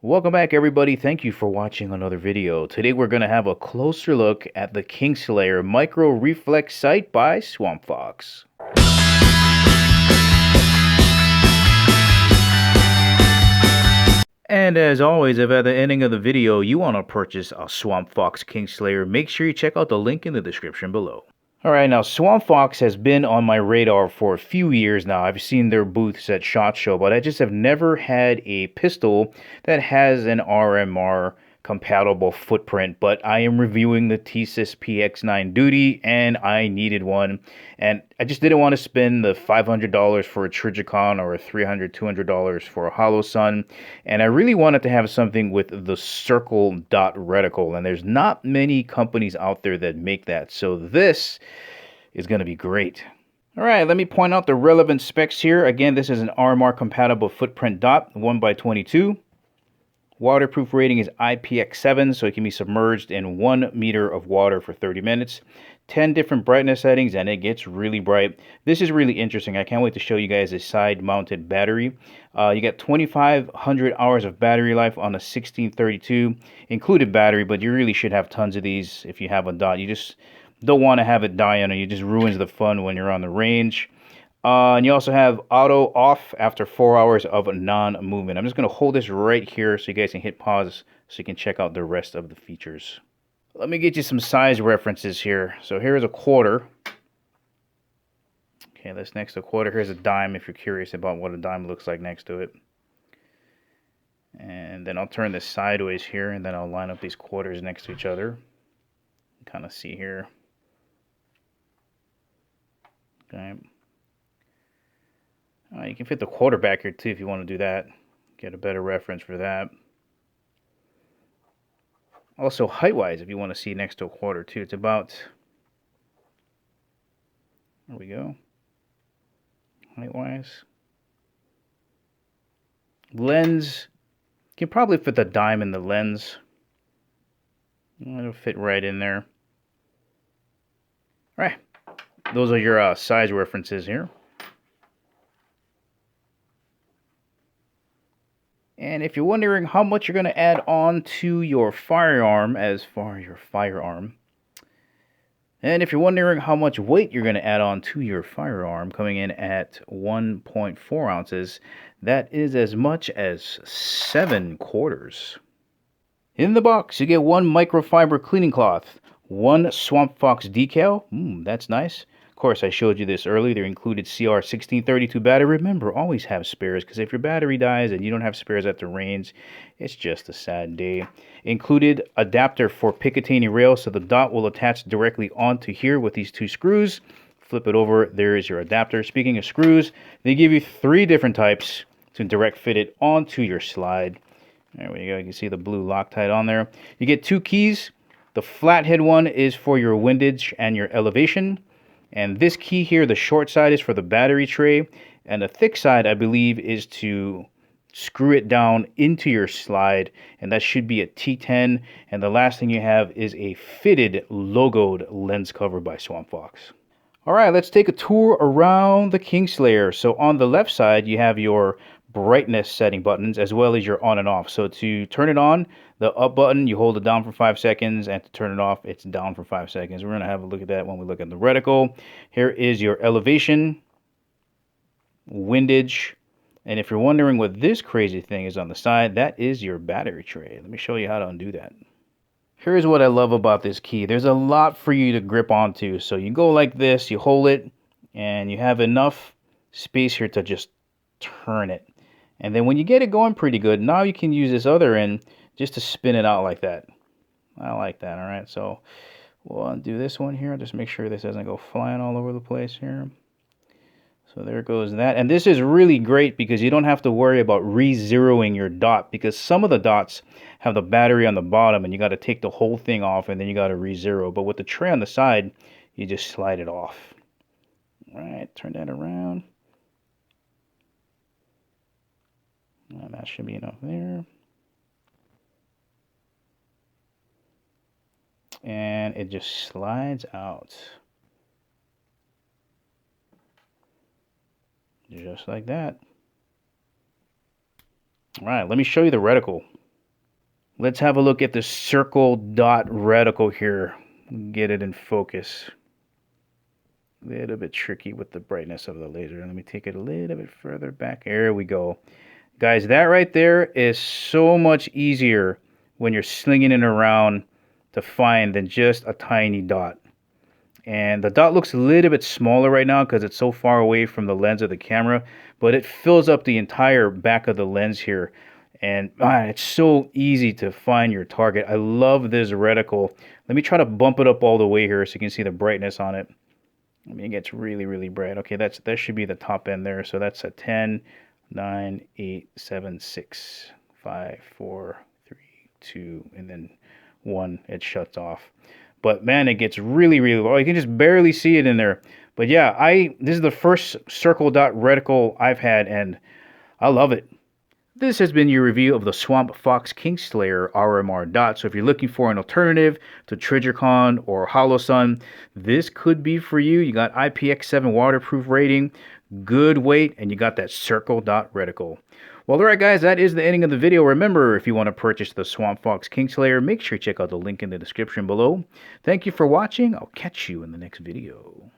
Welcome back, everybody. Thank you for watching another video. Today we're going to have a closer look at the Kingslayer Micro Reflex Sight by Swapfox. And as always, if at the ending of the video you want to purchase a Swapfox Kingslayer, make sure you check out the link in the description below. Alright, now Swapfox has been on my radar for a few years now. I've seen their booths at SHOT Show, but I just have never had a pistol that has an RMR compatible footprint. But I am reviewing the Thesis PX9 Duty, and I needed one. And I just didn't want to spend the $500 for a Trigicon or $300, $200 for a Holosun. And I really wanted to have something with the circle dot reticle. And there's not many companies out there that make that. So this is going to be great. All right, let me point out the relevant specs here. Again, this is an RMR compatible footprint dot, 1x22. Waterproof rating is IPX7, so it can be submerged in 1 meter of water for 30 minutes. 10 different brightness settings, and it gets really bright. This is really interesting. I can't wait to show you guys a side-mounted battery. You get 2,500 hours of battery life on a 1632 included battery, but you really should have tons of these if you have a dot. You just don't want to have it die on it. It just ruins the fun when you're on the range. And you also have auto off after 4 hours of non-movement. I'm just going to hold this right here so you guys can hit pause so you can check out the rest of the features. Let me get you some size references here. So here's a quarter. Okay, that's next to a quarter. Here's a dime if you're curious about what a dime looks like next to it. And then I'll turn this sideways here, and then I'll line up these quarters next to each other. Kind of see here. Okay. You can fit the quarter back here too if you want to do that. Get a better reference for that. Also, height-wise, if you want to see next to a quarter too, it's about, there we go, height-wise. Lens, you can probably fit the dime in the lens. It'll fit right in there. All right, those are your size references here. And if you're wondering how much you're going to add on to your firearm, and if you're wondering how much weight you're going to add on to your firearm, coming in at 1.4 ounces, that is as much as 7 quarters. In the box, you get 1 microfiber cleaning cloth, 1 Swapfox decal, that's nice. Of course, I showed you this earlier. There included CR1632 battery. Remember, always have spares, because if your battery dies and you don't have spares at the range, it's just a sad day. Included adapter for Picatinny rail, so the dot will attach directly onto here with these 2 screws. Flip it over, there is your adapter. Speaking of screws, they give you 3 different types to direct fit it onto your slide. There we go. You can see the blue Loctite on there. You get 2 keys. The flathead one is for your windage and your elevation. And this key here, the short side, is for the battery tray. And the thick side, I believe, is to screw it down into your slide. And that should be a T10. And the last thing you have is a fitted logoed lens cover by Swapfox. All right, let's take a tour around the Kingslayer. So on the left side, you have your brightness setting buttons as well as your on and off. So to turn it on, the up button, you hold it down for 5 seconds, and to turn it off, it's down for 5 seconds. We're going to have a look at that when we look at the reticle. Here is your elevation, windage, and if you're wondering what this crazy thing is on the side, that is your battery tray. Let me show you how to undo that. Here's what I love about this key. There's a lot for you to grip onto. So you go like this, you hold it, and you have enough space here to just turn it. And then when you get it going pretty good, now you can use this other end just to spin it out like that. I like that. All right, so we'll undo this one here. Just make sure this doesn't go flying all over the place here. So there goes that. And this is really great because you don't have to worry about re-zeroing your dot, because some of the dots have the battery on the bottom and you got to take the whole thing off and then you got to re-zero. But with the tray on the side, you just slide it off. All right, turn that around. And that should be enough there. And it just slides out. Just like that. All right, let me show you the reticle. Let's have a look at the circle dot reticle here. Get it in focus. A little bit tricky with the brightness of the laser. Let me take it a little bit further back. There we go. Guys, that right there is so much easier when you're slinging it around to find than just a tiny dot. And the dot looks a little bit smaller right now because it's so far away from the lens of the camera, but it fills up the entire back of the lens here. And it's so easy to find your target. I love this reticle. Let me try to bump it up all the way here so you can see the brightness on it. I mean, it gets really, really bright. Okay, that should be the top end there. So that's a 10, 9, 8, 7, 6, 5, 4, 3, 2, and then 1. It shuts off. But man, it gets really, really low. You can just barely see it in there. But yeah, this is the first circle dot reticle I've had, and I love it. This has been your review of the Swapfox Kingslayer RMR dot. So if you're looking for an alternative to Trijicon or Holosun, this could be for you. You got IPX7 waterproof rating, good weight, and you got that circle dot reticle. Well, alright guys, that is the ending of the video. Remember, if you want to purchase the Swapfox Kingslayer, make sure you check out the link in the description below. Thank you for watching. I'll catch you in the next video.